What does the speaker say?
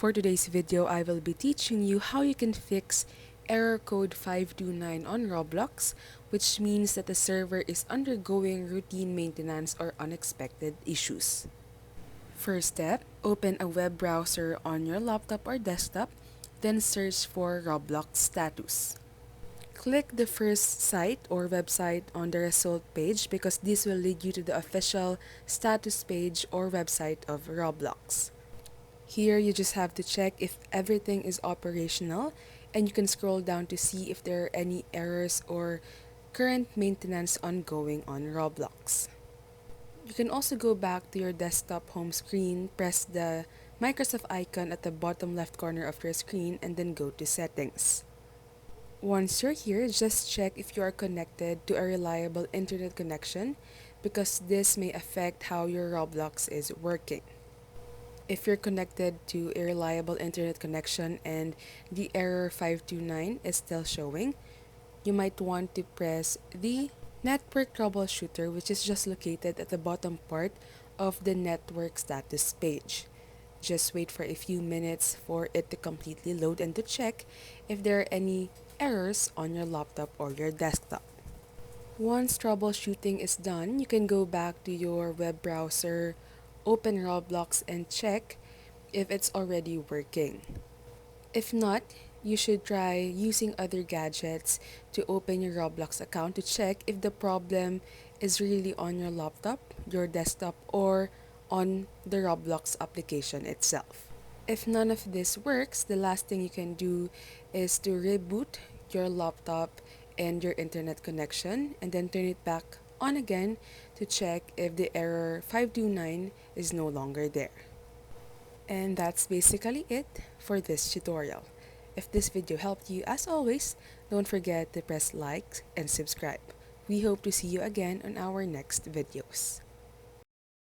For today's video, I will be teaching you how you can fix error code 529 on Roblox, which means that the server is undergoing routine maintenance or unexpected issues. First step, open a web browser on your laptop or desktop, then search for Roblox status. Click the first site or website on the result page because this will lead you to the official status page or website of Roblox. Here, you just have to check if everything is operational, and you can scroll down to see if there are any errors or current maintenance ongoing on Roblox. You can also go back to your desktop home screen, press the Microsoft icon at the bottom left corner of your screen, and then go to Settings. Once you're here, just check if you are connected to a reliable internet connection because this may affect how your Roblox is working. If you're connected to a reliable internet connection and the error 529 is still showing, you might want to press the network troubleshooter, which is just located at the bottom part of the network status page. Just wait for a few minutes for it to completely load and to check if there are any errors on your laptop or your desktop. Once troubleshooting is done, you can go back to your web browser, open Roblox, and check if it's already working. If not, you should try using other gadgets to open your Roblox account to check if the problem is really on your laptop, your desktop, or on the Roblox application itself. If none of this works, the last thing you can do is to reboot your laptop and your internet connection and then turn it back on again to check if the error 529 is no longer there. And that's basically it for this tutorial. If this video helped you, as always, don't forget to press like and subscribe. We hope to see you again on our next videos.